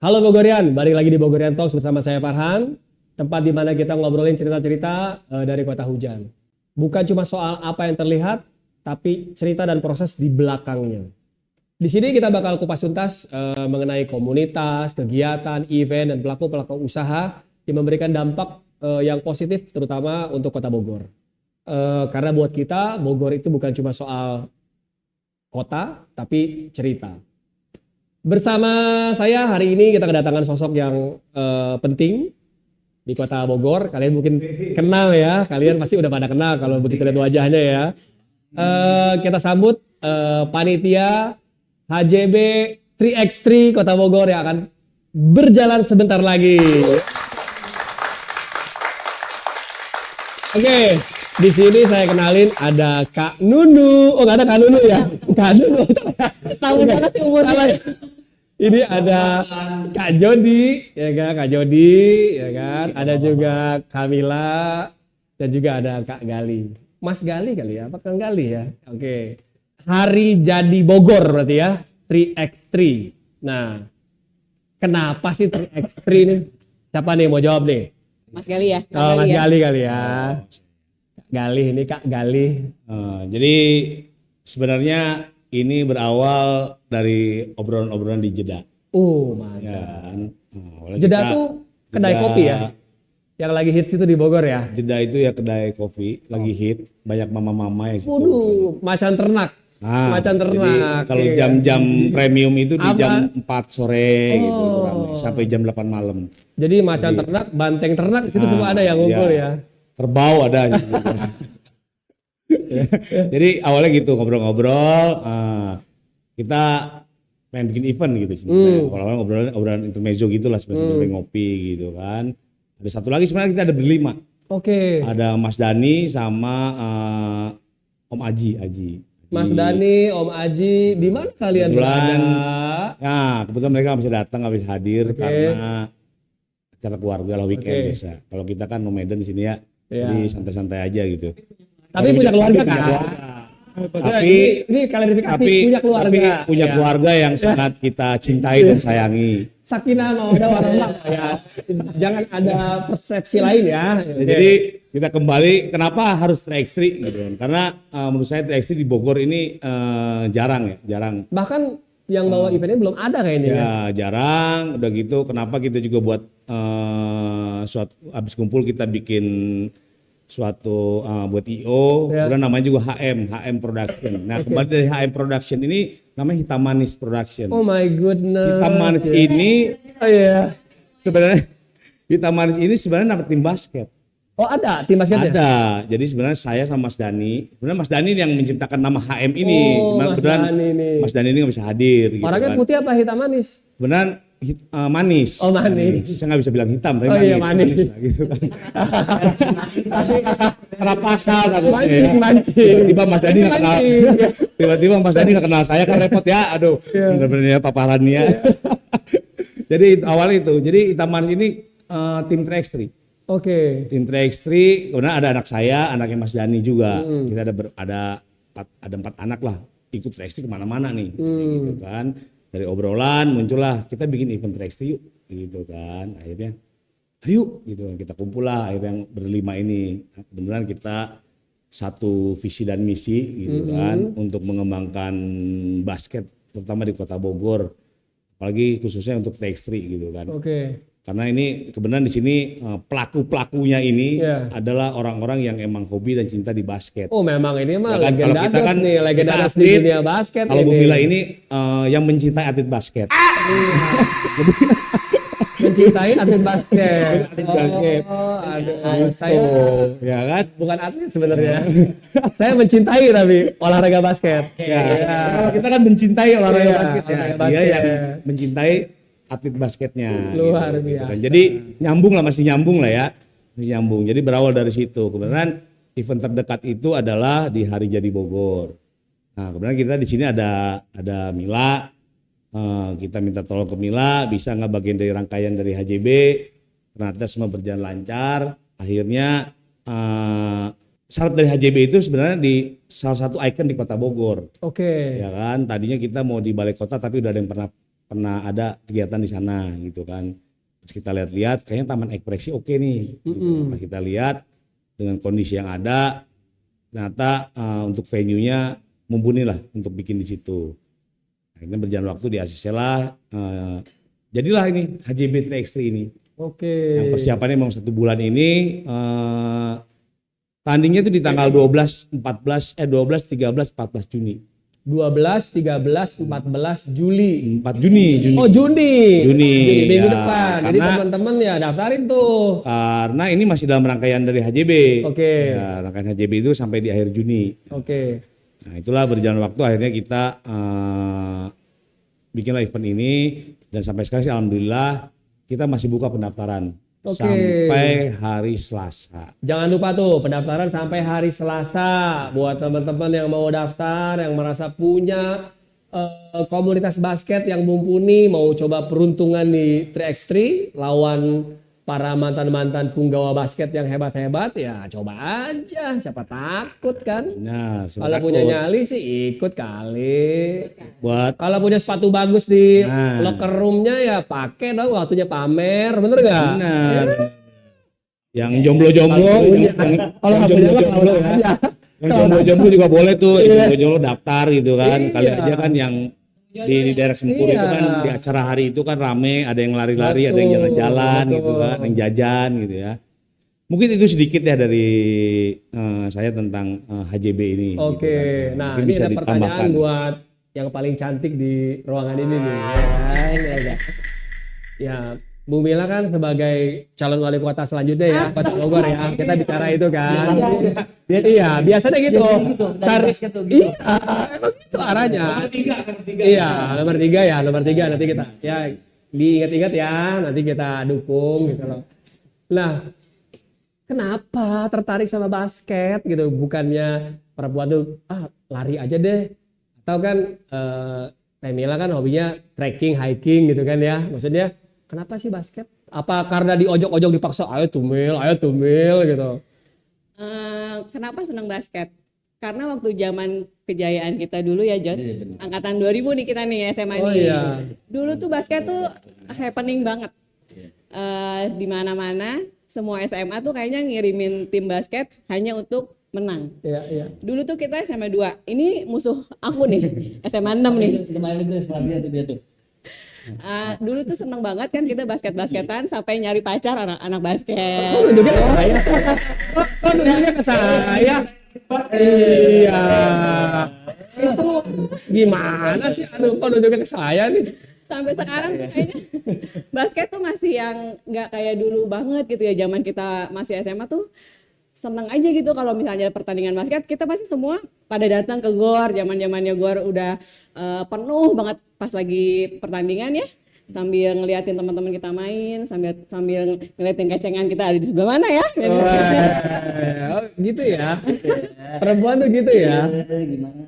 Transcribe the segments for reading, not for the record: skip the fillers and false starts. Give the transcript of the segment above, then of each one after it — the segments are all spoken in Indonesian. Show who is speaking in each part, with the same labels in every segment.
Speaker 1: Halo Bogorian, balik lagi di Bogorian Talks bersama saya Farhan. Tempat di mana kita ngobrolin cerita-cerita dari kota hujan. Bukan cuma soal apa yang terlihat, tapi cerita dan proses di belakangnya. Di sini kita bakal kupas tuntas mengenai komunitas, kegiatan, event, dan pelaku-pelaku usaha yang memberikan dampak yang positif terutama untuk kota Bogor. Karena buat kita, Bogor itu bukan cuma soal kota, tapi cerita. Bersama saya hari ini kita kedatangan sosok yang penting di kota Bogor. Kalian mungkin kenal ya, kalian pasti udah pada kenal kalau begitu lihat wajahnya ya. Kita sambut panitia HJB 3x3 Kota Bogor yang akan berjalan sebentar lagi. Oke, di sini saya kenalin ada Kak Nunu. Oh nggak ada Kak Nunu ya? Kak Nunu. Tahu banget sih umurnya. Ini ada Kak Jody, ya kan? Kak Jody, ya kan? Ada juga Kamila dan juga ada Kak Gali. Mas Gali kali ya? Apa Kang Gali ya? Oke. Hari Jadi Bogor berarti ya, 3x3. Nah, kenapa sih 3x3 nih? Siapa nih mau jawab nih?
Speaker 2: Mas Gali ya?
Speaker 1: Oh, Mas Gali kali ya. Kak Gali, ini Kak Gali.
Speaker 3: Jadi sebenarnya ini berawal dari obrolan-obrolan di Jeddah.
Speaker 1: Oh, mantap.
Speaker 3: Ya, kan?
Speaker 1: Jeddah tuh kedai kopi ya? Yang lagi hits itu di Bogor ya?
Speaker 3: Jeddah itu ya kedai kopi, lagi hit, banyak mama-mama yang situ.
Speaker 1: Waduh, macan ternak. Macan ternak.
Speaker 3: Jadi kalau
Speaker 1: Iya.
Speaker 3: jam-jam premium itu di
Speaker 1: Apa?
Speaker 3: jam 4 sore gitu ramai, sampai jam 8 malam.
Speaker 1: Jadi macan ternak, banteng ternak di situ semua ada yang ngumpul ya.
Speaker 3: Kerbau ada. Gitu. Jadi awalnya gitu ngobrol-ngobrol, kita pengen bikin event gitu sebenarnya. Awal-awal obrolan intermezzo gitulah sebenarnya ngopi gitu kan. Ada satu lagi sebenarnya kita ada berlima.
Speaker 1: Oke.
Speaker 3: Ada Mas Dani sama Om Aji.
Speaker 1: Mas Dani, Om Aji, di mana kalian
Speaker 3: Kebetulan,
Speaker 1: berada?
Speaker 3: ya kebetulan mereka nggak bisa datang, nggak bisa hadir karena acara keluarga lah weekend biasa. Kalau kita kan nomaden di sini ya, jadi santai-santai aja gitu.
Speaker 1: Tapi punya keluarga kan? Ini klarifikasi punya keluarga.
Speaker 3: Tapi punya keluarga yang sangat kita cintai dan sayangi.
Speaker 1: Sakinah mawaddah warahmah ya. Jangan ada persepsi lain ya.
Speaker 3: Jadi kita kembali kenapa harus 3x3 gitu kan? Karena menurut saya 3x3 di Bogor ini jarang.
Speaker 1: Bahkan yang bawa eventnya belum ada kayaknya ya.
Speaker 3: Jarang. Udah gitu kenapa kita juga buat suatu habis kumpul kita bikin suatu buat IO, kemudian namanya juga HM Production. Nah kembali dari HM Production ini namanya Hitam Manis Production.
Speaker 1: Oh my goodness.
Speaker 3: Hitam Manis ini sebenarnya Hitam Manis ini sebenarnya nama tim basket.
Speaker 1: Oh ada tim basketnya?
Speaker 3: Ada. Jadi sebenarnya saya sama Mas Dani, sebenarnya Mas Dani yang menciptakan nama HM ini. Mas Dani ini nggak bisa hadir.
Speaker 1: Orangnya
Speaker 3: gitu kan.
Speaker 1: putih apa hitam manis?
Speaker 3: Beneran manis.
Speaker 1: Oh manis.
Speaker 3: Saya nggak bisa bilang hitam, tapi
Speaker 1: manis.
Speaker 3: Manis lah, gitu kan. Terapasal
Speaker 1: mancing.
Speaker 3: Tiba-tiba Mas Dani nggak kenal. Tiba-tiba Mas Dani nggak kenal saya kan repot ya. Aduh, bener-bener ya paparannya. Jadi awalnya itu. Jadi Hitam Manis ini tim 3x3.
Speaker 1: Oke.
Speaker 3: Tim 3x3, kemudian ada anak saya, anaknya Mas Dani juga. Kita ada 4 anak lah ikut 3x3 kemana-mana nih, gitu kan. Dari obrolan muncullah kita bikin event 3x3 yuk, gitu kan. Akhirnya, ayo, gitu kan kita kumpul lah akhirnya yang berlima ini. Beneran kita satu visi dan misi, gitu kan, untuk mengembangkan basket, terutama di Kota Bogor, apalagi khususnya untuk 3x3 gitu kan.
Speaker 1: Oke.
Speaker 3: Karena ini kebenaran di sini pelaku-pelakunya ini adalah orang-orang yang emang hobi dan cinta di basket.
Speaker 1: Oh memang ini mah
Speaker 3: Ya kan,
Speaker 1: legenda
Speaker 3: kita kan
Speaker 1: nih, legenda
Speaker 3: kita
Speaker 1: di dunia basket.
Speaker 3: Kalau Bung Bila ini yang mencintai atlet basket.
Speaker 1: Mencintai atlet basket.
Speaker 3: Oh,
Speaker 1: aduh, saya
Speaker 3: ya kan?
Speaker 1: bukan atlet sebenarnya. Saya mencintai tapi olahraga basket.
Speaker 3: Ya. Kita kan mencintai olahraga basket ya.
Speaker 1: olahraga
Speaker 3: Dia
Speaker 1: basket.
Speaker 3: yang mencintai atlet basketnya.
Speaker 1: Luar
Speaker 3: gitu
Speaker 1: biasa.
Speaker 3: kan. Jadi masih nyambung lah ya. Masih nyambung. Jadi berawal dari situ. Kebenaran event terdekat itu adalah di Hari Jadi Bogor. Nah, kebenaran kita di sini ada Mila. Kita minta tolong ke Mila, bisa nggak bagian dari rangkaian dari HJB. Ternyata semua berjalan lancar. Akhirnya syarat dari HJB itu sebenarnya di salah satu ikon di Kota Bogor.
Speaker 1: Oke.
Speaker 3: Ya kan, tadinya kita mau di balai kota tapi udah ada yang pernah pernah ada kegiatan di sana gitu kan. Terus kita lihat-lihat kayaknya Taman Ekspresi oke nih. Gitu. Pas kita lihat dengan kondisi yang ada, ternyata untuk venue-nya mumpuni lah untuk bikin di situ. Akhirnya berjalan waktu di ACC lah, jadilah ini HJB 3x3 ini.
Speaker 1: Oke.
Speaker 3: Yang persiapannya memang 1 bulan ini, tandingnya itu di tanggal 12, 13, 14 Juni.
Speaker 1: 12, 13, 14 Juli.
Speaker 3: 4 Juni.
Speaker 1: Oh Juni.
Speaker 3: Juni,
Speaker 1: Minggu
Speaker 3: ya.
Speaker 1: depan. Jadi
Speaker 3: Karena-
Speaker 1: teman-teman ya daftarin tuh.
Speaker 3: Karena ini masih dalam rangkaian dari HJB.
Speaker 1: Oke.
Speaker 3: Ya, rangkaian HJB itu sampai di akhir Juni.
Speaker 1: Oke.
Speaker 3: Nah itulah berjalan waktu akhirnya kita bikinlah event ini dan sampai sekarang sih alhamdulillah kita masih buka pendaftaran
Speaker 1: Oke.
Speaker 3: sampai hari Selasa.
Speaker 1: Jangan lupa tuh pendaftaran sampai hari Selasa buat teman-teman yang mau daftar, yang merasa punya komunitas basket yang mumpuni, mau coba peruntungan di 3x3 lawan para mantan-mantan punggawa basket yang hebat-hebat, ya coba aja, siapa takut kan?
Speaker 3: Nah,
Speaker 1: Kalau punya nyali sih ikut kali.
Speaker 3: buat
Speaker 1: Kalau punya sepatu bagus di
Speaker 3: Nah.
Speaker 1: locker roomnya ya pakai dong, waktunya pamer, bener gak?
Speaker 3: benar. Yang jomblo-jomblo,
Speaker 1: Kalau
Speaker 3: yang
Speaker 1: nggak punya mah
Speaker 3: jomblo-jomblo
Speaker 1: kalau
Speaker 3: ya.
Speaker 1: aja.
Speaker 3: Yang jomblo-jomblo juga boleh tuh, yang jomblo daftar gitu kan.
Speaker 1: Iya.
Speaker 3: Kali aja kan yang di daerah Sempur itu kan
Speaker 1: Iya.
Speaker 3: di acara hari itu kan rame, ada yang lari-lari, ada yang jalan-jalan gitu
Speaker 1: betul.
Speaker 3: kan, yang jajan gitu ya. Mungkin itu sedikit ya dari saya tentang HJB ini.
Speaker 1: Oke,
Speaker 3: gitu kan.
Speaker 1: nah
Speaker 3: Mungkin
Speaker 1: ini
Speaker 3: bisa
Speaker 1: ada pertanyaan
Speaker 3: ditambahkan.
Speaker 1: buat yang paling cantik di ruangan ini nih. Ya, kan? Ya, Bu Mila kan sebagai calon wali kota selanjutnya ya, Kota Bogor ya. Kita bicara itu kan. Iya, biasanya gitu. Cari iya, emang gitu arahnya. Iya, nomor tiga nanti kita ya diingat-ingat ya, nanti kita dukung gitu loh. Nah, kenapa tertarik sama basket gitu? Bukannya perempuan tuh lari aja deh. Atau kan Teh Mila kan hobinya trekking, hiking gitu kan ya. Maksudnya kenapa sih basket? Apa karena diojok-ojok dipaksa ayo tumil gitu.
Speaker 2: Kenapa senang basket? Karena waktu zaman kejayaan kita dulu ya John, angkatan 2000 nih kita nih SMA
Speaker 1: Oh,
Speaker 2: nih.
Speaker 1: iya.
Speaker 2: Dulu tuh basket tuh happening banget. Di mana-mana semua SMA tuh kayaknya ngirimin tim basket hanya untuk menang.
Speaker 1: Iya.
Speaker 2: Dulu tuh kita SMA 2. Ini musuh aku nih, SMA 6 nih.
Speaker 4: Kemarin itu sebenarnya itu dia tuh.
Speaker 2: Dulu tuh seneng banget kan kita basket-basketan sampai nyari pacar anak basket.
Speaker 1: Kok nunjuknya ke saya? Kok nunjuknya ke saya? Iya. Itu gimana sih? Aduh, kok nunjuknya ke saya nih?
Speaker 2: Sampai sekarang tuh kayaknya basket tuh masih yang nggak kayak dulu banget gitu ya. Zaman kita masih SMA tuh seneng aja gitu kalau misalnya ada pertandingan basket, kita pasti semua pada datang ke GOR. Zaman-zamannya GOR udah penuh banget pas lagi pertandingan ya, sambil ngeliatin teman-teman kita main, sambil ngeliatin kecengan kita ada di sebelah mana ya.
Speaker 1: Oh, gitu ya. Perempuan tuh gitu ya.
Speaker 4: Gimana?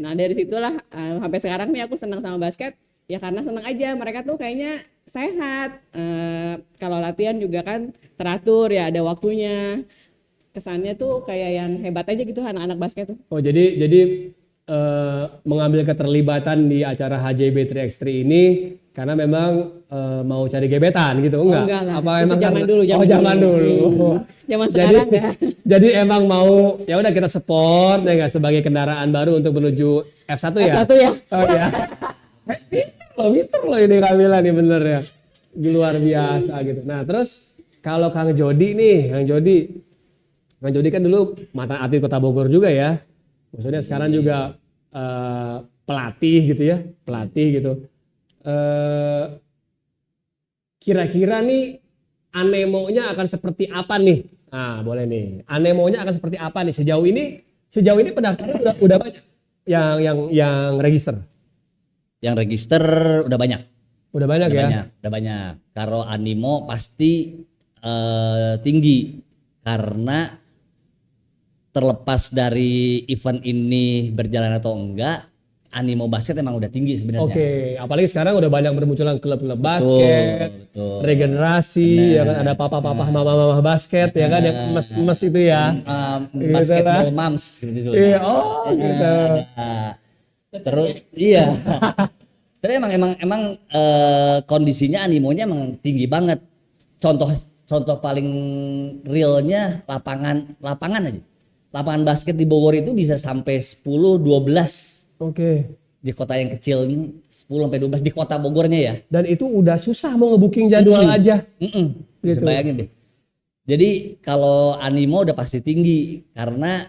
Speaker 2: Nah dari situlah sampai sekarang nih aku senang sama basket ya, karena senang aja. Mereka tuh kayaknya sehat, kalau latihan juga kan teratur ya, ada waktunya. Kesannya tuh kayak yang hebat aja gitu anak-anak basket tuh.
Speaker 1: Oh, jadi mengambil keterlibatan di acara HJB 3x3 ini karena memang mau cari gebetan gitu, enggak?
Speaker 2: Enggak lah,
Speaker 1: Apa
Speaker 2: itu
Speaker 1: emang
Speaker 2: zaman
Speaker 1: karena-
Speaker 2: dulu,
Speaker 1: Oh, zaman dulu.
Speaker 2: Zaman
Speaker 1: Jadi-
Speaker 2: sekarang ya.
Speaker 1: Jadi emang mau ya udah kita support ya nggak, sebagai kendaraan baru untuk menuju F1 ya.
Speaker 2: F1 ya.
Speaker 1: Oh ya. Pinter loh ini Kamila nih, bener ya. Luar biasa gitu. Nah, terus kalau Kang Jody nih, Kang Jody kan dulu mantan atlet Kota Bogor juga ya. Maksudnya sekarang juga pelatih gitu ya, gitu. Kira-kira nih anemonya akan seperti apa nih? Nah, boleh nih. Anemonya akan seperti apa nih? Sejauh ini pendaftaran udah banyak yang register.
Speaker 4: Yang register udah banyak.
Speaker 1: Udah banyak ya.
Speaker 4: Udah banyak. Kalau animo pasti tinggi karena terlepas dari event ini berjalan atau enggak, animo basket emang udah tinggi sebenarnya.
Speaker 1: Oke, apalagi sekarang udah banyak bermunculan klub-klub basket,
Speaker 4: betul.
Speaker 1: regenerasi, ya kan, ada papa-papa, mama-mama basket, ya kan, yang emas-emas itu ya.
Speaker 4: Basketball moms gitu.
Speaker 1: Iya, oh gitu.
Speaker 4: Terus iya. Tapi emang kondisinya animonya emang tinggi banget. Contoh paling realnya lapangan aja. Lapangan basket di Bogor itu bisa sampai 10-12
Speaker 1: Oke.
Speaker 4: di kota yang kecil ini 10-12 di kota Bogornya ya.
Speaker 1: Dan itu udah susah mau ngebooking jadwal aja.
Speaker 4: Bisa
Speaker 1: Gitu.
Speaker 4: bayangin deh. Jadi kalau animo udah pasti tinggi karena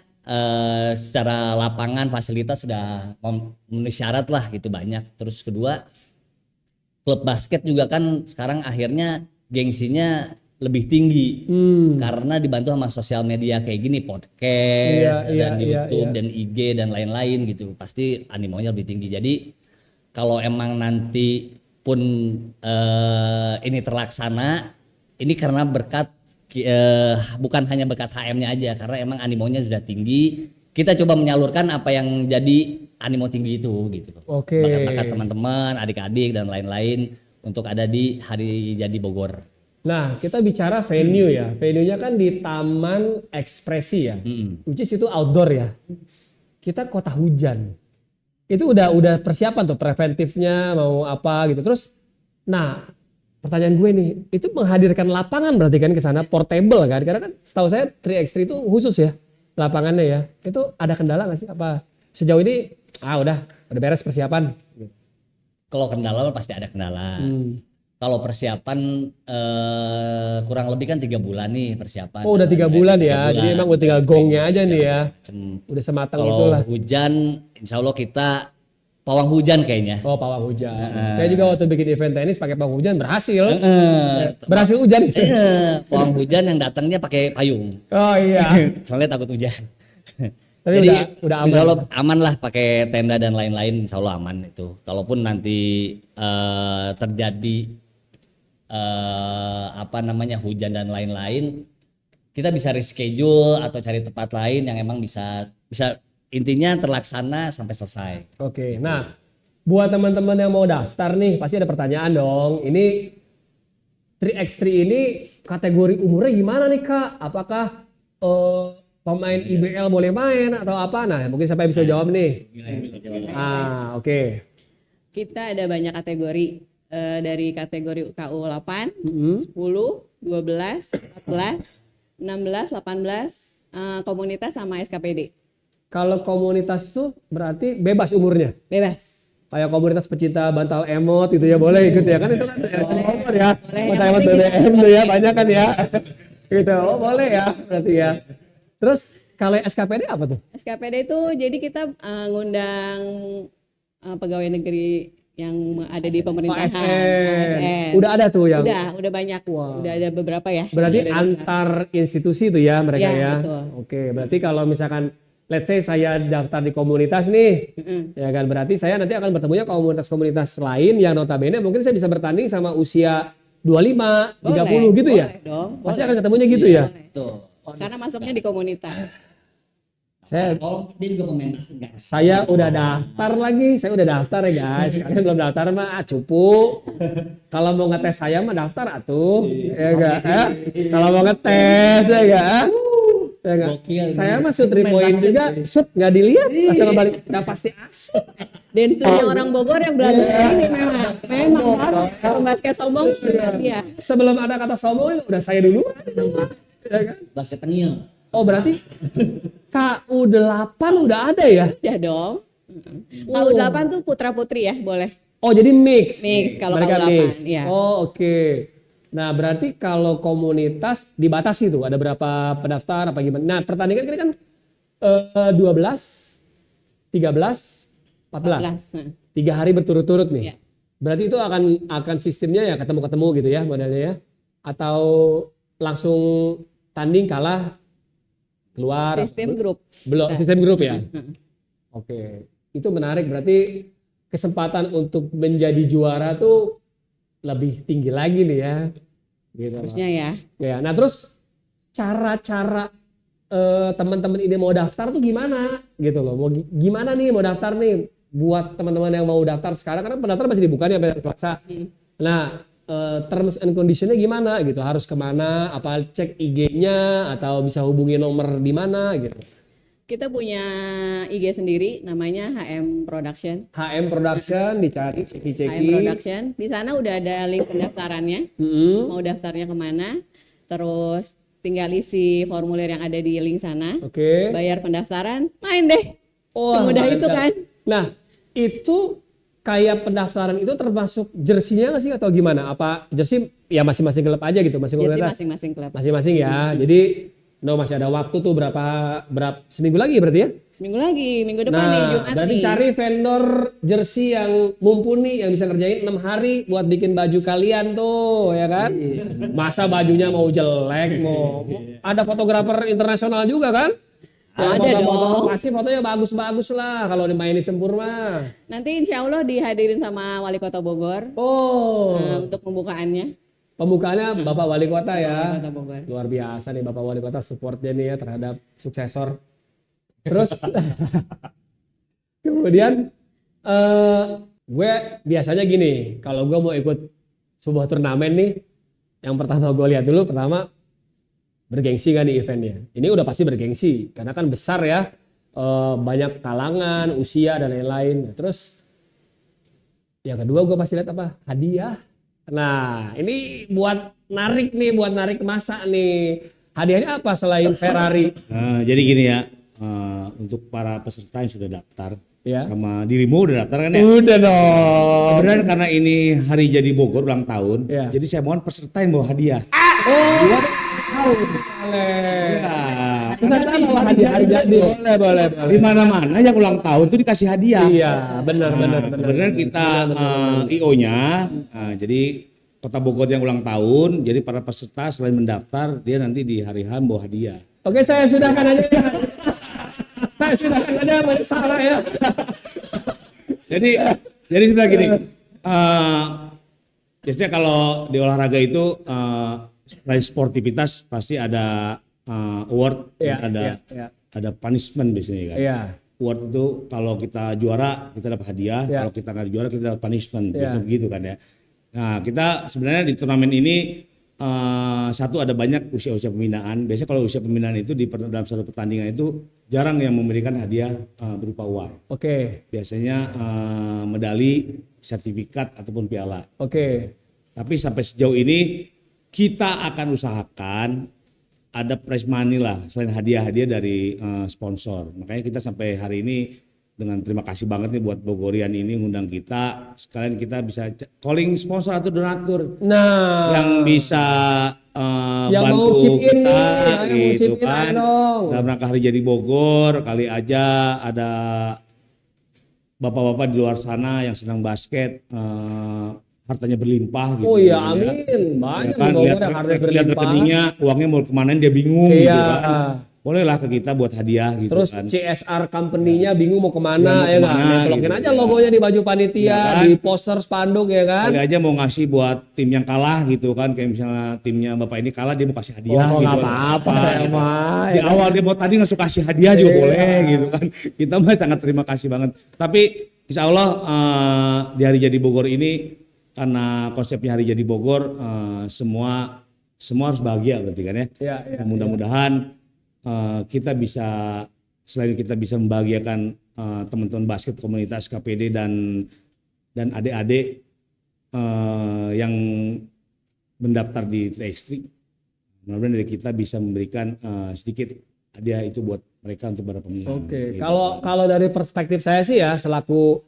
Speaker 4: secara lapangan fasilitas sudah memenuhi syarat lah gitu banyak. Terus kedua klub basket juga kan sekarang akhirnya gengsinya lebih tinggi karena dibantu sama sosial media kayak gini, podcast dan YouTube dan IG dan lain-lain gitu, pasti animonya lebih tinggi. Jadi kalau emang nanti pun ini terlaksana, ini karena berkat bukan hanya berkat HM-nya aja, karena emang animonya sudah tinggi. Kita coba menyalurkan apa yang jadi animo tinggi itu gitu.
Speaker 1: Oke.
Speaker 4: Bakat teman-teman, adik-adik dan lain-lain untuk ada di Hari Jadi Bogor.
Speaker 1: Nah, kita bicara venue ya. Venue-nya kan di Taman Ekspresi ya. Which is itu outdoor ya. Kita kota hujan. Itu udah persiapan tuh preventifnya mau apa gitu. Terus nah, pertanyaan gue nih, itu menghadirkan lapangan berarti kan ke sana portable kan? Karena kan setahu saya 3x3 itu khusus ya lapangannya ya. Itu ada kendala nggak sih? Apa sejauh ini udah beres persiapan?
Speaker 4: Kalau kendala pasti ada kendala. Kalau persiapan kurang lebih kan 3 bulan nih persiapan.
Speaker 1: Oh udah 3 bulan ya, jadi emang udah tinggal gongnya aja nih ya. Udah sematang itulah.
Speaker 4: Kalau hujan, insya Allah kita pawang hujan kayaknya.
Speaker 1: Oh pawang hujan. Saya juga waktu bikin event tenis pakai pawang hujan berhasil. Berhasil hujan.
Speaker 4: Pawang hujan yang datangnya pakai payung.
Speaker 1: Oh iya.
Speaker 4: Soalnya takut hujan.
Speaker 1: Tapi
Speaker 4: jadi
Speaker 1: udah aman.
Speaker 4: Insya Allah aman lah pakai tenda dan lain-lain, insya Allah aman itu. Kalaupun nanti terjadi hujan dan lain-lain, kita bisa reschedule atau cari tempat lain yang emang bisa intinya terlaksana sampai selesai.
Speaker 1: Oke, nah buat teman-teman yang mau daftar nih pasti ada pertanyaan dong. Ini 3x3 ini kategori umurnya gimana nih Kak? Apakah pemain IBL boleh main atau apa? Nah mungkin siapa yang bisa jawab nih? Oke.
Speaker 2: Kita ada banyak kategori. Dari kategori UKU 8, 10, 12, 14, 16, 18, komunitas sama SKPD.
Speaker 1: Kalau komunitas tuh berarti bebas umurnya?
Speaker 2: Bebas.
Speaker 1: Kayak komunitas pecinta bantal emot gitu ya boleh ikut ya kan itu kan umur ya. Bantal emot BBM tuh ya banyak kan ya. Gitu. Oh boleh ya berarti ya. Terus kalau SKPD apa tuh?
Speaker 2: SKPD itu jadi kita ngundang pegawai negeri yang ada di pemerintahan.
Speaker 1: ASN. Udah ada tuh yang?
Speaker 2: Udah banyak. Wow. Udah ada beberapa ya.
Speaker 1: Berarti antar institusi tuh ya mereka ya?
Speaker 2: Betul.
Speaker 1: Oke, berarti kalau misalkan let's say saya daftar di komunitas nih, ya kan berarti saya nanti akan bertemunya komunitas-komunitas lain yang notabene mungkin saya bisa bertanding sama usia 25, 30 gitu ya?
Speaker 2: Dong,
Speaker 1: pasti akan ketemunya gitu ya?
Speaker 4: Tuh.
Speaker 2: Karena masuknya di komunitas.
Speaker 4: Dia juga pemain basket enggak?
Speaker 1: Saya udah daftar lagi, saya udah daftar ya guys. Kalian belum daftar mah cupu. Kalau mau ngetes saya mah daftar atuh, ya enggak? Kalau mau ngetes ya enggak? Ya enggak? Saya mah shoot 3 point juga, shoot nggak dilihat, langsung balik, udah pasti asik.
Speaker 2: Densusnya orang Bogor yang belajar ini memang orang basket sombong dia.
Speaker 1: Sebelum ada kata sombong udah saya dulu, ya kan?
Speaker 4: Basket tengil.
Speaker 1: Oh berarti KU8 udah ada ya?
Speaker 2: Udah dong. KU8 tuh putra putri ya boleh.
Speaker 1: Oh jadi mix.
Speaker 2: Mix kalau
Speaker 1: mereka
Speaker 2: KU8
Speaker 1: mix.
Speaker 2: ya.
Speaker 1: Oh oke. Nah berarti kalau komunitas dibatasi tuh ada berapa pendaftar apa gimana? Nah pertandingan ini kan 12, 13, 14. 3 hari berturut-turut nih.
Speaker 2: Ya.
Speaker 1: Berarti itu akan sistemnya ya ketemu-ketemu gitu ya modelnya ya? Atau langsung tanding kalah keluar?
Speaker 2: Sistem grup.
Speaker 1: Belum, sistem grup ya? Oke. Itu menarik berarti kesempatan untuk menjadi juara tuh lebih tinggi lagi nih ya. Gitu.
Speaker 2: Harusnya ya.
Speaker 1: Ya, nah terus cara-cara teman-teman ini mau daftar tuh gimana gitu loh. Mau gimana nih mau daftar nih buat teman-teman yang mau daftar sekarang karena pendaftaran masih dibuka nih sampai Selasa. Nah, terms and conditionnya gimana gitu? Harus kemana? Apa cek IG-nya atau bisa hubungi nomor di mana gitu?
Speaker 2: Kita punya IG sendiri namanya HM Production.
Speaker 1: HM Production dicari
Speaker 2: HM
Speaker 1: ceki-ceki.
Speaker 2: Production. Di sana udah ada link pendaftarannya.
Speaker 1: Mm-mm.
Speaker 2: Mau daftarnya kemana? Terus tinggal isi formulir yang ada di link sana.
Speaker 1: Oke.
Speaker 2: Bayar pendaftaran, main deh.
Speaker 1: Wah,
Speaker 2: Semudah itu
Speaker 1: mantap.
Speaker 2: kan.
Speaker 1: Nah, itu kayak pendaftaran itu termasuk jersinya nggak sih atau gimana? Apa jersey ya masing-masing klub aja gitu, masing
Speaker 2: Jadi
Speaker 1: komunitas?
Speaker 2: masing-masing klub.
Speaker 1: Masing-masing ya. Jadi masih ada waktu tuh berapa seminggu lagi berarti ya?
Speaker 2: Seminggu lagi, minggu depan nih Jumat
Speaker 1: berarti
Speaker 2: nih.
Speaker 1: cari vendor jersey yang mumpuni yang bisa ngerjain 6 hari buat bikin baju kalian tuh, ya kan? Masa bajunya mau jelek, mau ada fotografer internasional juga kan? Yang
Speaker 2: Ada
Speaker 1: foto-foto,
Speaker 2: dong.
Speaker 1: pasti fotonya bagus-bagus lah kalau dimain di Sempur mah.
Speaker 2: Nanti insya Allah dihadirin sama Wali Kota Bogor
Speaker 1: Oh,
Speaker 2: untuk pembukaannya.
Speaker 1: pembukaannya Bapak Wali Kota ya.
Speaker 2: Wali Kota Bogor.
Speaker 1: Luar biasa nih Bapak Wali Kota supportnya nih ya terhadap suksesor. Terus kemudian gue biasanya gini, kalau gue mau ikut sebuah turnamen nih, yang pertama gue lihat dulu pertama bergengsi kan di eventnya. Ini udah pasti bergengsi karena kan besar ya, banyak kalangan, usia dan lain-lain. Terus yang kedua gue pasti lihat apa? Hadiah. Nah, ini buat narik masa nih. Hadiahnya apa selain Ferrari?
Speaker 3: Jadi gini ya, untuk para peserta yang sudah daftar,
Speaker 1: Ya.
Speaker 3: sama dirimu udah daftar kan ya?
Speaker 1: Udah dong.
Speaker 3: Kemudian karena ini hari jadi Bogor ulang tahun,
Speaker 1: Ya.
Speaker 3: jadi saya mohon peserta yang bawa hadiah.
Speaker 1: Oh, boleh. Peserta bawa hadiah jadi. Boleh.
Speaker 3: Di mana-mana yang ulang tahun tuh dikasih hadiah.
Speaker 1: Iya, benar.
Speaker 3: Kemudian kita IO-nya, jadi Kota Bogor yang ulang tahun, jadi para peserta selain mendaftar, dia nanti di hari H bawa hadiah.
Speaker 1: Oke, saya sudahkan aja. Saya sudahkan aja, salah ya.
Speaker 3: Jadi sebenarnya gini, biasanya kalau di olahraga itu selain sportivitas pasti ada award,
Speaker 1: Iya,
Speaker 3: dan
Speaker 1: iya.
Speaker 3: ada punishment biasanya kan.
Speaker 1: Iya.
Speaker 3: Award itu kalau kita juara kita dapat hadiah,
Speaker 1: Iya.
Speaker 3: kalau kita nggak juara kita dapat punishment,
Speaker 1: Iya.
Speaker 3: biasanya begitu kan ya. Nah kita sebenarnya di turnamen ini satu ada banyak usia-usia pembinaan. Biasanya kalau usia pembinaan itu dalam satu pertandingan itu jarang yang memberikan hadiah berupa uang.
Speaker 1: Oke.
Speaker 3: Biasanya medali, sertifikat ataupun piala.
Speaker 1: Oke.
Speaker 3: Tapi sampai sejauh ini kita akan usahakan ada prize money lah selain hadiah-hadiah dari sponsor. Makanya kita sampai hari ini dengan terima kasih banget nih buat Bogorian ini ngundang kita. Sekalian kita bisa calling sponsor atau donatur
Speaker 1: Nah,
Speaker 3: yang bisa
Speaker 1: yang mau
Speaker 3: bantu
Speaker 1: chip in
Speaker 3: kita
Speaker 1: nih, yang mau chip
Speaker 3: gitu
Speaker 1: in
Speaker 3: kan.
Speaker 1: dong.
Speaker 3: Dalam rangka hari jadi Bogor, kali aja ada bapak-bapak di luar sana yang senang basket, hartanya berlimpah gitu.
Speaker 1: Oh iya,
Speaker 3: ya.
Speaker 1: amin.
Speaker 3: Ya
Speaker 1: Banyak
Speaker 3: kan,
Speaker 1: di Bogor
Speaker 3: lihat
Speaker 1: yang harganya
Speaker 3: lihat
Speaker 1: berlimpah.
Speaker 3: rekeningnya uangnya mau kemana dia bingung
Speaker 1: Iya.
Speaker 3: gitu kan. Bolehlah ke kita buat hadiah gitu
Speaker 1: Terus
Speaker 3: kan.
Speaker 1: CSR company-nya bingung mau kemana
Speaker 3: Ya, mau
Speaker 1: ya kan?
Speaker 3: kemana,
Speaker 1: Nempelin
Speaker 3: gitu,
Speaker 1: aja
Speaker 3: ya.
Speaker 1: logonya di baju panitia,
Speaker 3: Ya kan?
Speaker 1: di poster spanduk ya kan?
Speaker 3: Kali aja mau ngasih buat tim yang kalah gitu kan, kayak misalnya timnya bapak ini kalah dia mau kasih hadiah
Speaker 1: Oh,
Speaker 3: gitu.
Speaker 1: nggak apa-apa, emang.
Speaker 3: Di awal dia mau tadi nggak suka kasih hadiah juga boleh gitu kan. Kita mah sangat terima kasih banget. Tapi insya Allah di hari jadi Bogor ini karena konsepnya hari jadi Bogor semua harus bahagia berarti kan ya.
Speaker 1: Iya,
Speaker 3: Mudah-mudahan kita bisa selain kita bisa membahagiakan teman-teman basket komunitas KPD dan adik-adik yang mendaftar di Tri-X3, mudah-mudahan dari kita bisa memberikan sedikit hadiah itu buat mereka untuk para pemenang.
Speaker 1: Oke,
Speaker 3: Gitu.
Speaker 1: kalau dari perspektif saya sih ya selaku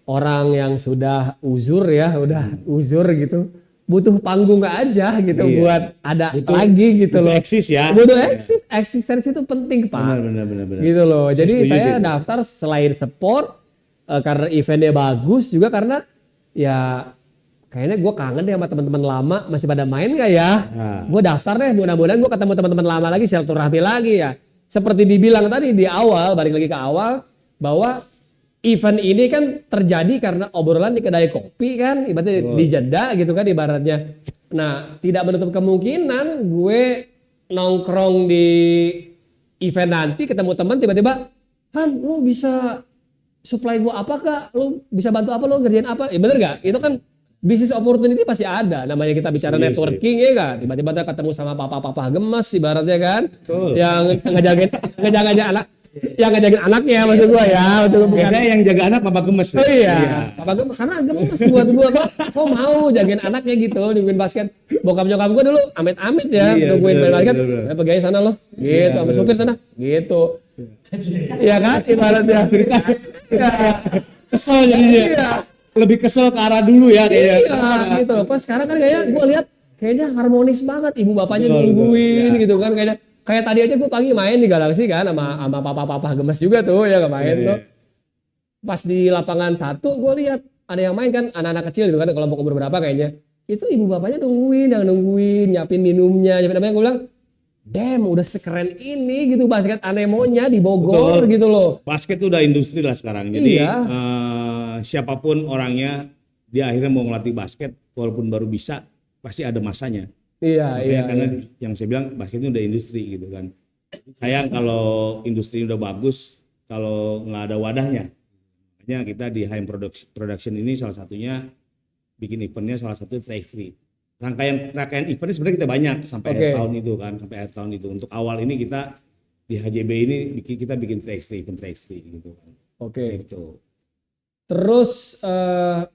Speaker 1: orang yang sudah uzur ya, udah uzur gitu, butuh panggung aja gitu
Speaker 3: Iya.
Speaker 1: buat ada
Speaker 3: Butuh-
Speaker 1: lagi gitu
Speaker 3: butuh
Speaker 1: loh.
Speaker 3: eksis ya.
Speaker 1: Butuh eksistensi itu penting Pak.
Speaker 3: Benar.
Speaker 1: Gitu loh.
Speaker 3: Saya
Speaker 1: Jadi
Speaker 3: setuju
Speaker 1: saya
Speaker 3: sih.
Speaker 1: daftar selain support karena eventnya bagus juga karena ya kayaknya gue kangen deh sama teman-teman lama masih pada main gak ya?
Speaker 3: Nah.
Speaker 1: Gue daftar deh, mudah-mudahan gue ketemu teman-teman lama lagi, silaturahmi lagi ya. Seperti dibilang tadi di awal, balik lagi ke awal bahwa event ini kan terjadi karena obrolan di kedai kopi kan, ibaratnya di Jeddah gitu kan ibaratnya. Nah, tidak menutup kemungkinan gue nongkrong di event nanti ketemu teman tiba-tiba, Han, lu bisa supply gua apa kak? Lu bisa bantu apa? Lu ngerjain apa? Ya bener gak? Itu kan bisnis opportunity pasti ada. Namanya kita bicara
Speaker 3: Serius,
Speaker 1: networking ya kan. Tiba-tiba kita ketemu sama papa-papa gemes ibaratnya kan.
Speaker 3: Betul.
Speaker 1: Yang ngejagain anak. Yang ngejagain anaknya maksud gua ya. Maksud gua bukan.
Speaker 3: Biasanya yang jaga anak Papa Gemes.
Speaker 1: Oh iya. Papa gue karena gemes buat gua kok mau jagain anaknya gitu nungguin basket. Bokap nyokap gua dulu amit-amit ya
Speaker 3: Iya,
Speaker 1: nungguin main
Speaker 3: bener,
Speaker 1: basket.
Speaker 3: bener.
Speaker 1: Ya pergi aja sana lo. Gitu, sama supir sana. Gitu. Iya kan? Ibaratnya. Iya.
Speaker 3: Kesel jadinya.
Speaker 1: Iya.
Speaker 3: Lebih kesel ke arah dulu ya kayaknya.
Speaker 1: Iya, gitu. Pas sekarang kan kayak gue lihat kayaknya harmonis banget ibu bapaknya
Speaker 3: Betul,
Speaker 1: nungguin
Speaker 3: betul.
Speaker 1: gitu kan kayak tadi aja gue pagi main di Galaxy kan sama papa-papa gemes juga tuh ya main
Speaker 3: Iya,
Speaker 1: tuh. Pas di lapangan satu gue lihat ada yang main kan anak-anak kecil gitu kan kelompok umur berapa kayaknya. Itu ibu bapaknya yang nungguin, nyiapin minumnya, nyiapin apa yang gue bilang, damn udah sekeren ini gitu basket anemonya di Bogor
Speaker 3: Betul.
Speaker 1: gitu loh.
Speaker 3: Basket itu udah industri lah sekarang. Jadi
Speaker 1: Iya.
Speaker 3: siapapun orangnya dia akhirnya mau ngelatih basket walaupun baru bisa pasti ada masanya.
Speaker 1: Iya,
Speaker 3: Makanya
Speaker 1: iya.
Speaker 3: karena
Speaker 1: iya.
Speaker 3: yang saya bilang basket itu udah industri gitu kan. Sayang kalau industri udah bagus kalau nggak ada wadahnya. Makanya kita di HM Production ini salah satunya bikin eventnya salah satu track free. Rangkaian eventnya sebenarnya kita banyak sampai
Speaker 1: Oke.
Speaker 3: akhir tahun itu kan, sampai akhir tahun itu. Untuk awal ini kita di HJB ini kita bikin track free, event track free gitu kan.
Speaker 1: Oke.
Speaker 3: Gitu.
Speaker 1: Terus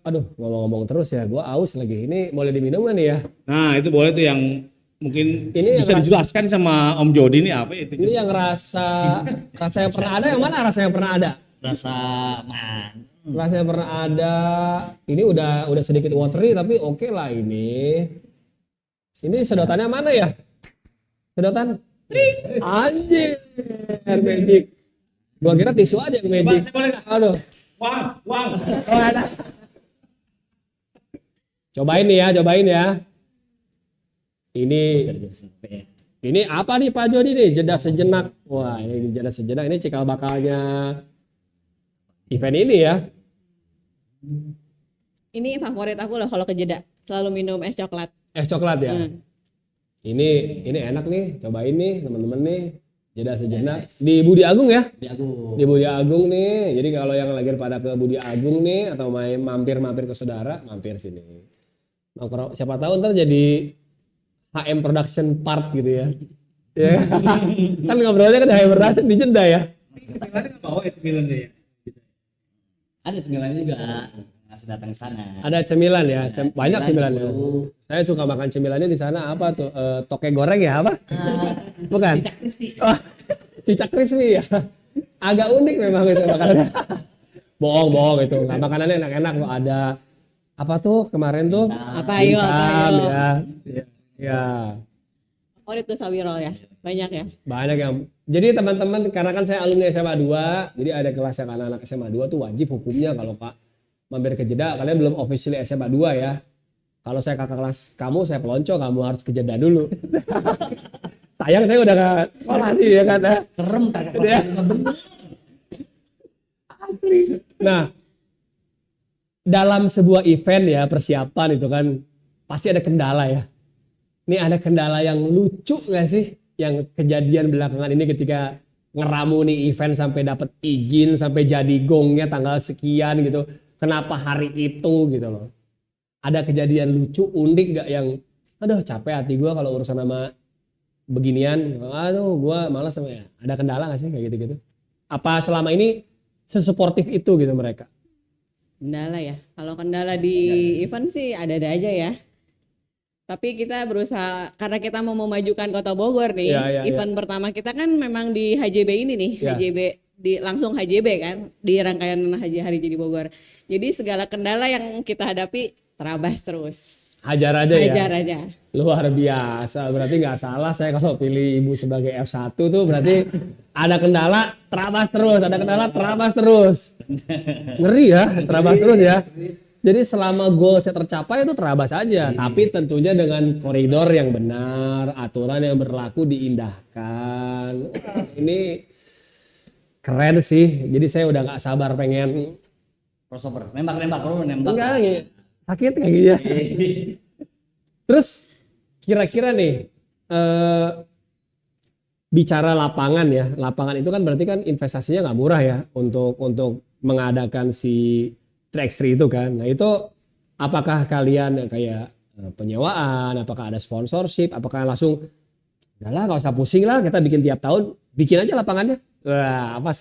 Speaker 1: aduh ngomong-ngomong terus ya gua aus lagi. Ini boleh diminum kan ya?
Speaker 3: Nah itu boleh tuh yang mungkin
Speaker 1: Ini yang
Speaker 3: bisa dijelaskan sama Om Jody ini apa itu?
Speaker 1: Ini yang rasa yang pernah ada yang mana rasa yang pernah ada?
Speaker 4: Rasa man.
Speaker 1: Rasa yang pernah ada. Ini udah sedikit watery tapi oke lah ini. Ini sedotannya mana ya? Sedotan? Anjir, air magic. Gua kira tisu aja yang magic.
Speaker 3: Saya boleh nggak?
Speaker 1: Aduh.
Speaker 3: Wang.
Speaker 1: Oh, ada. Cobain nih ya, cobain ya. Ini apa nih Pak Jody nih? Jeda sejenak. Wah, ini jeda sejenak. Ini cikal bakalnya event ini ya.
Speaker 2: Ini favorit aku loh kalau ke jeda, selalu minum es coklat.
Speaker 1: Es coklat ya.
Speaker 2: Hmm.
Speaker 1: Ini enak nih, cobain nih teman-teman nih. Jeda sejenak di Budi Agung ya.
Speaker 4: Di aku.
Speaker 1: Di Budi Agung nih. Jadi kalau yang lagi pada ke Budi Agung nih atau mampir ke saudara, mampir sini. Nongkrong, siapa tahu ntar jadi HM Production Part gitu ya. Ya. Kan ngobrolnya kan HM Production di Jeddah ya.
Speaker 4: Ada 9 juga. Harus datang ke sana.
Speaker 1: Ada cemilan ya, banyak
Speaker 4: cemilan
Speaker 1: cemilannya.
Speaker 4: dulu.
Speaker 1: Saya suka makan cemilannya di sana apa tuh? Toke goreng ya apa? Bukan?
Speaker 4: Cicak crispy.
Speaker 1: Oh, cicak crispy ya. Agak unik memang itu makanannya. Bohong itu. Nggak, makanannya enak-enak kok. Ada apa tuh kemarin tuh?
Speaker 2: Apa ayo,
Speaker 1: Dimsum, ya. Ya.
Speaker 2: Favorit tuh sawi roll ya, banyak ya.
Speaker 1: Banyak yang. Jadi teman-teman karena kan saya alumni SMA 2, jadi ada kelas yang anak-anak SMA 2 tuh wajib hukumnya kalau Pak mampir ke Jeddah, kalian belum officially SMA 2 ya. Kalau saya kakak kelas kamu, saya pelonco, kamu harus ke Jeddah dulu. Sayang saya udah gak sekolah nih ya kan.
Speaker 4: Serem kakak
Speaker 1: Ya.
Speaker 4: kelas bener.
Speaker 1: Nah, dalam sebuah event ya persiapan itu kan pasti ada kendala ya. Ini ada kendala yang lucu gak sih yang kejadian belakangan ini ketika ngeramu nih event sampai dapat izin sampai jadi gongnya tanggal sekian gitu. Kenapa hari itu gitu loh. Ada kejadian lucu unik gak yang aduh capek hati gue kalau urusan sama beginian. Aduh gue malas sama ya. Ada kendala gak sih kayak gitu-gitu? Apa selama ini sesuportif itu gitu mereka?
Speaker 2: Kendala ya, kalau kendala di event sih ada-ada aja ya. Tapi kita berusaha, karena kita mau memajukan Kota Bogor nih,
Speaker 1: Ya,
Speaker 2: event pertama kita kan memang di HJB ini nih,
Speaker 1: Ya.
Speaker 2: HJB langsung HJB kan, di rangkaian Hari Jadi Bogor. Jadi segala kendala yang kita hadapi terabas terus.
Speaker 1: Hajar aja ya.
Speaker 2: Hajar aja.
Speaker 1: Luar biasa. Berarti nggak salah saya kalau pilih ibu sebagai F1 tuh berarti ada kendala terabas terus, ada kendala terabas terus. Ngeri ya, terabas terus ya. Jadi selama goalsnya tercapai itu terabas aja, tapi tentunya dengan koridor yang benar, aturan yang berlaku diindahkan. Wah, ini keren sih. Jadi saya udah nggak sabar pengen.
Speaker 4: Crossover. Nembak lu nembak.
Speaker 1: Enggak, sakit kakinya. Terus kira-kira nih bicara lapangan ya, lapangan itu kan berarti kan investasinya nggak murah ya untuk mengadakan si Track3 itu kan. Nah itu apakah kalian kayak penyewaan, apakah ada sponsorship, apakah langsung udahlah nggak usah pusing lah, kita bikin tiap tahun, bikin aja lapangannya. Wah, apa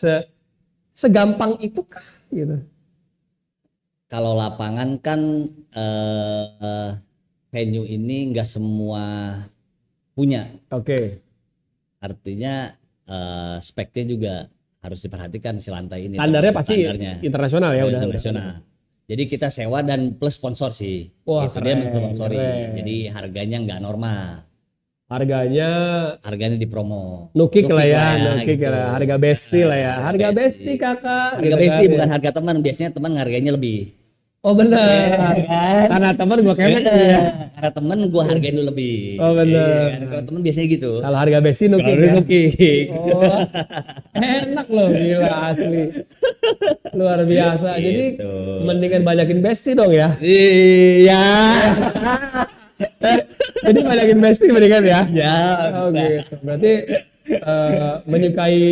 Speaker 1: segampang itu kah gitu.
Speaker 4: Kalau lapangan kan venue ini nggak semua punya,
Speaker 1: Oke.
Speaker 4: artinya speknya juga harus diperhatikan si lantai ini.
Speaker 1: Standarnya pasti
Speaker 4: Standarnya.
Speaker 1: internasional ya udah.
Speaker 4: Internasional. Jadi kita sewa dan plus sponsor sih.
Speaker 1: Wah,
Speaker 4: Gitu, dia
Speaker 1: keren,
Speaker 4: mensponsori.
Speaker 1: keren.
Speaker 4: Jadi harganya nggak normal.
Speaker 1: Harganya
Speaker 4: Harganya
Speaker 1: nukik lah ya,
Speaker 4: gitu.
Speaker 1: nukik lah. Harga besti lah ya. Harga besti kakak.
Speaker 4: Harga
Speaker 1: gitu
Speaker 4: besti
Speaker 1: kan,
Speaker 4: bukan
Speaker 1: ya.
Speaker 4: harga teman. Biasanya teman harganya lebih.
Speaker 1: Oh benar. Karena teman gua kemek ya.
Speaker 4: Karena temen gua hargain dulu lebih.
Speaker 1: Oh, bener.
Speaker 4: Iya, kalau temen biasanya gitu.
Speaker 1: Kalau harga besti nukik
Speaker 4: Kalau
Speaker 1: ya.
Speaker 4: nukik.
Speaker 1: Oh, enak loh, gila asli. Luar biasa. Jadi
Speaker 4: Gitu.
Speaker 1: mendingan banyakin besti dong ya.
Speaker 4: Iya.
Speaker 1: Jadi banyakin besti mendingan ya.
Speaker 4: Ya.
Speaker 1: Oh gitu. Berarti menyukai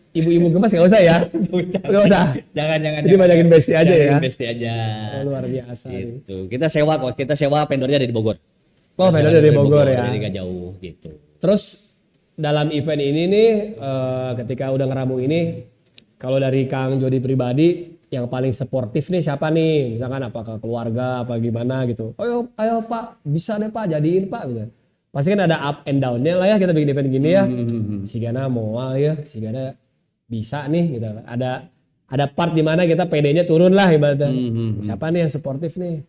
Speaker 1: ibu-ibu gemas nggak usah ya? Nggak usah.
Speaker 4: Jangan.
Speaker 1: Jadi banyakin besti aja ya.
Speaker 4: Besti aja.
Speaker 1: Oh, luar biasa. nih.
Speaker 4: Gitu. Kita sewa kok. Kita sewa vendornya dari Bogor.
Speaker 1: Oh,
Speaker 4: Kita
Speaker 1: vendor
Speaker 4: sewa
Speaker 1: dari Bogor ya.
Speaker 4: Jadi nggak jauh gitu.
Speaker 1: Terus dalam event ini nih, ketika udah ngeramu ini, kalau dari Kang Jody pribadi, yang paling sportif nih siapa nih? Misalkan apakah keluarga, apa gimana gitu. Ayo Pak, bisa deh Pak, jadiin Pak. Gitu. Pasti kan ada up and down-nya lah ya kita bikin event gini ya. Si Gana moal ya, si Gana bisa nih gitu. Ada part di mana kita PD-nya turun lah ibaratnya. Siapa nih yang sportif nih?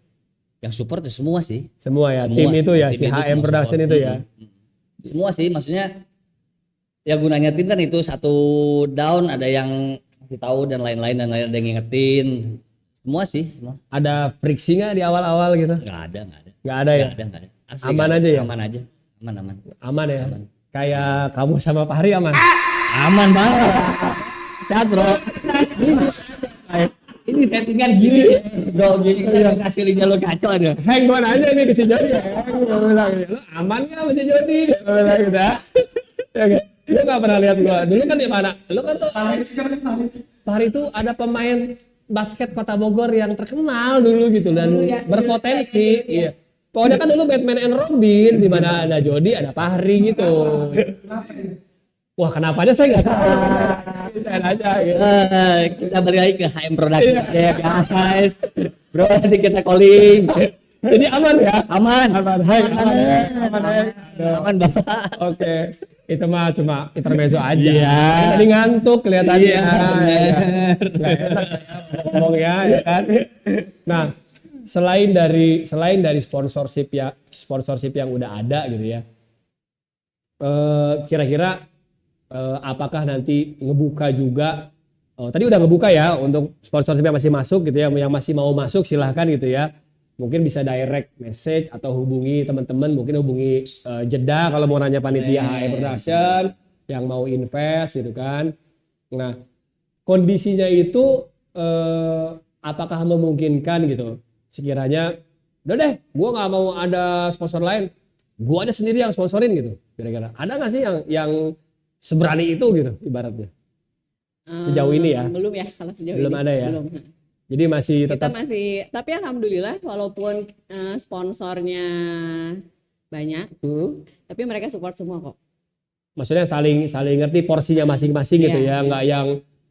Speaker 4: Yang support ya semua sih.
Speaker 1: Semua ya,
Speaker 4: Semua
Speaker 1: tim
Speaker 4: sih,
Speaker 1: itu ya,
Speaker 4: tim
Speaker 1: si
Speaker 4: itu
Speaker 1: HM
Speaker 4: semua
Speaker 1: Production
Speaker 4: support.
Speaker 1: itu ya.
Speaker 4: Semua sih, maksudnya ya gunanya tim kan itu satu down ada yang kasih tahu dan lain-lain ada yang ngingetin. Semua sih, semua.
Speaker 1: Ada friksi nggak di awal-awal gitu?
Speaker 4: Nggak ada.
Speaker 1: Nggak ada ya?
Speaker 4: Nggak ada. Asli,
Speaker 1: Aman
Speaker 4: nggak ada.
Speaker 1: aja ya?
Speaker 4: Aman aja. Aman.
Speaker 1: Aman ya? Kayak kamu sama Pak Hari aman?
Speaker 4: Aman banget. Sehat bro. Ini settingan gini bro, gini kita kasih linknya lo kacau aja.
Speaker 1: Heng, gua nanya nih ke si Jody. Heng, gua bilang, lu aman nggak sama si Jody? Gua bilang gitu. Ya, kan? Lu nggak pernah lihat gua. Dulu kan di mana? Lu kan tuh Pak Hari itu ada pemain basket Kota Bogor yang terkenal dulu gitu dan
Speaker 2: Dulu ya,
Speaker 1: berpotensi.
Speaker 2: dulu saya
Speaker 1: Iya. Pokoknya kan dulu Batman and Robin, di mana ada Jody, ada Pak Hari gitu. Wah, kenapanya saya nggak tahu. Kita aja gitu.
Speaker 4: Kita balik lagi ke HM Production ya guys. Bro, nanti kita calling.
Speaker 1: Jadi aman ya?
Speaker 4: Aman.
Speaker 1: Heng, aman, Heng.
Speaker 4: Aman Bapak.
Speaker 1: Oke, itu mah cuma intermezzo aja.
Speaker 4: Iya.
Speaker 1: Tadi ngantuk kelihatannya.
Speaker 4: Iya, bener.
Speaker 1: Nggak enak saya ngomongnya, ya kan. Nah, selain dari sponsorship yang udah ada gitu ya. Kira-kira apakah nanti ngebuka juga? Tadi udah ngebuka ya untuk sponsorship yang masih masuk gitu ya, yang masih mau masuk silahkan gitu ya. Mungkin bisa direct message atau hubungi teman-teman, mungkin hubungi Jeddah kalau mau nanya panitia HM Production yang mau invest gitu kan. Nah, kondisinya itu apakah memungkinkan gitu? Sekiranya, udah deh, gua nggak mau ada sponsor lain, gua aja sendiri yang sponsorin gitu. Kira-kira ada nggak sih yang seberani itu gitu ibaratnya? Sejauh ini ya?
Speaker 2: Belum ya kalau sejauh
Speaker 1: Belum
Speaker 2: ini.
Speaker 1: ada ya?
Speaker 2: Belum.
Speaker 1: Jadi masih
Speaker 2: Kita
Speaker 1: tetap
Speaker 2: masih, tapi alhamdulillah walaupun sponsornya banyak, tapi mereka support semua kok.
Speaker 1: maksudnya saling ngerti porsinya masing-masing gitu
Speaker 2: Iya,
Speaker 1: ya, nggak yang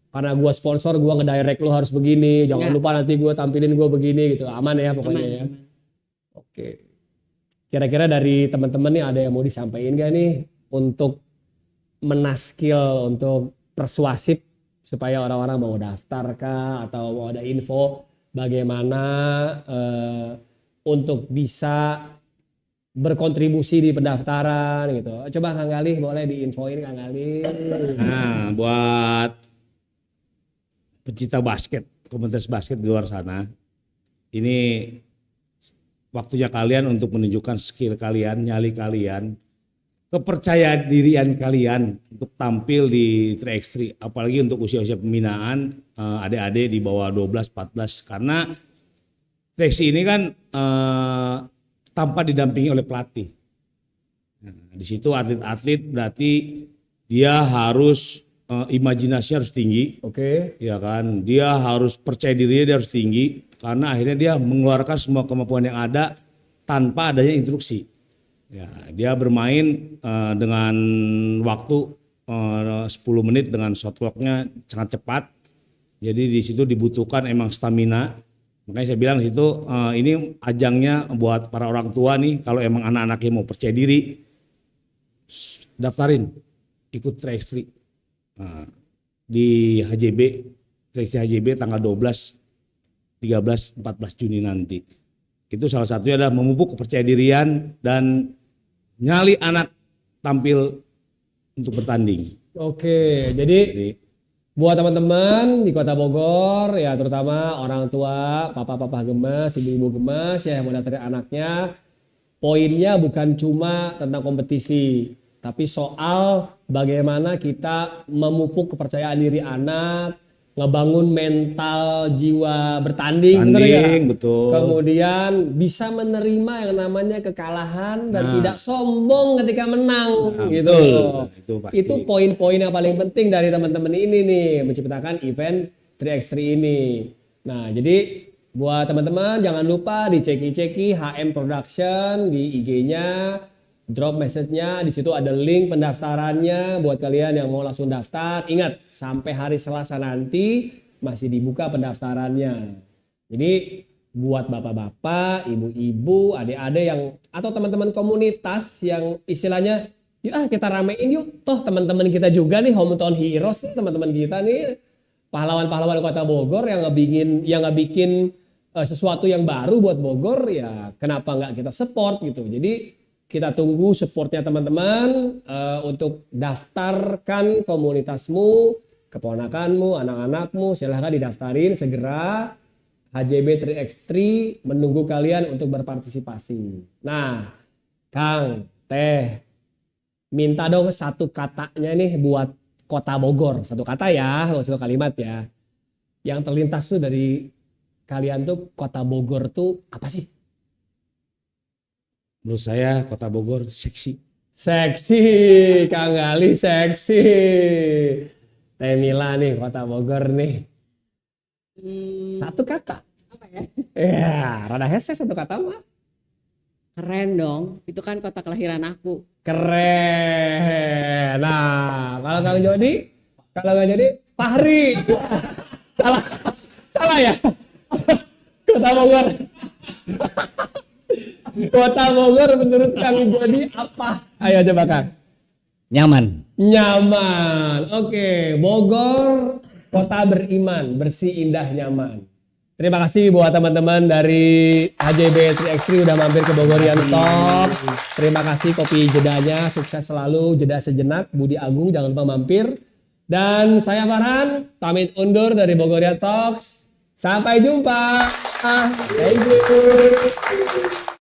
Speaker 1: karena gua sponsor gua ngedirect lu harus begini, jangan
Speaker 2: Nggak.
Speaker 1: lupa nanti gua tampilin gua begini gitu. Aman ya pokoknya
Speaker 2: Aman,
Speaker 1: ya.
Speaker 2: aman.
Speaker 1: Oke. Kira-kira dari teman-teman nih ada yang mau disampaikan gak nih untuk menaskil, untuk persuasif supaya orang-orang mau daftar kah atau mau ada info bagaimana untuk bisa berkontribusi di pendaftaran gitu. Coba Kang Galih boleh diinfoin Kang Galih.
Speaker 3: Nah, buat pecinta basket, komunitas basket di luar sana, ini waktunya kalian untuk menunjukkan skill kalian, nyali kalian, kepercayaan dirian kalian untuk tampil di 3x3, apalagi untuk usia-usia pembinaan, adik-adik di bawah 12-14, karena 3x3 ini kan tanpa didampingi oleh pelatih. Nah, di situ atlet-atlet berarti dia harus imajinasi harus tinggi,
Speaker 1: Oke.
Speaker 3: ya kan? Dia harus percaya dirinya, dia harus tinggi karena akhirnya dia mengeluarkan semua kemampuan yang ada tanpa adanya instruksi. Ya, dia bermain dengan waktu 10 menit dengan shot clock-nya sangat cepat. Jadi di situ dibutuhkan emang stamina. Makanya saya bilang di situ ini ajangnya buat para orang tua nih, kalau emang anak-anaknya mau percaya diri, daftarin ikut Tri-X3 di HJB, Tri-X3 HJB tanggal 12, 13, 14 Juni nanti. Itu salah satunya adalah memupuk kepercayaan dirian dan nyali anak tampil untuk bertanding.
Speaker 1: Oke, jadi buat teman-teman di Kota Bogor ya, terutama orang tua, papa-papa gemas, ibu-ibu gemas ya yang mau daftarin anaknya, poinnya bukan cuma tentang kompetisi, tapi soal bagaimana kita memupuk kepercayaan diri anak, ngebangun mental jiwa bertanding, bener ya?
Speaker 3: Betul.
Speaker 1: Kemudian bisa menerima yang namanya kekalahan dan tidak sombong ketika menang gitu.
Speaker 3: Betul. Itu pasti.
Speaker 1: Itu poin-poin yang paling penting dari teman-teman ini nih, menciptakan event 3x3 ini. Nah, jadi buat teman-teman jangan lupa diceki-ceki HM Production di IG-nya, drop message-nya, di situ ada link pendaftarannya buat kalian yang mau langsung daftar. Ingat, sampai hari Selasa nanti masih dibuka pendaftarannya. Jadi buat bapak-bapak, ibu-ibu, adik-adik yang atau teman-teman komunitas yang istilahnya yuk kita ramein yuk, toh teman-teman kita juga nih hometown heroes nih, teman-teman kita nih pahlawan-pahlawan Kota Bogor yang ngebikin sesuatu yang baru buat Bogor, ya kenapa nggak kita support gitu. Jadi kita tunggu supportnya teman-teman untuk daftarkan komunitasmu, keponakanmu, anak-anakmu, silahkan didaftarin segera. HJB 3x3 menunggu kalian untuk berpartisipasi. Nah, Kang, Teh, minta dong satu katanya nih buat Kota Bogor. Satu kata ya, nggak usah kalimat ya. Yang terlintas tuh dari kalian tuh Kota Bogor tuh apa sih?
Speaker 3: Menurut saya Kota Bogor seksi.
Speaker 1: Seksi, Kang Gali seksi. Teh Mila nih Kota Bogor nih. Satu kata.
Speaker 2: Apa ya?
Speaker 1: Ya, rada hese satu kata mah.
Speaker 2: Keren dong. Itu kan kota kelahiran aku.
Speaker 1: Keren. Nah, kalau Kang Jody, kalau nggak jadi Fahri. Salah, salah ya. Kota Bogor. Kota Bogor menurut Kang Jody apa? Ayo coba Kang.
Speaker 4: Nyaman.
Speaker 1: Nyaman. Oke, Bogor kota beriman, bersih, indah, nyaman. Terima kasih buat teman-teman dari HJB 3x3 udah mampir ke Bogorian Talk. Terima kasih kopi jedanya, sukses selalu, jeda sejenak. Budi Agung jangan lupa mampir. Dan saya Farhan, pamit undur dari Bogorian Talks. Sampai jumpa. Thank you.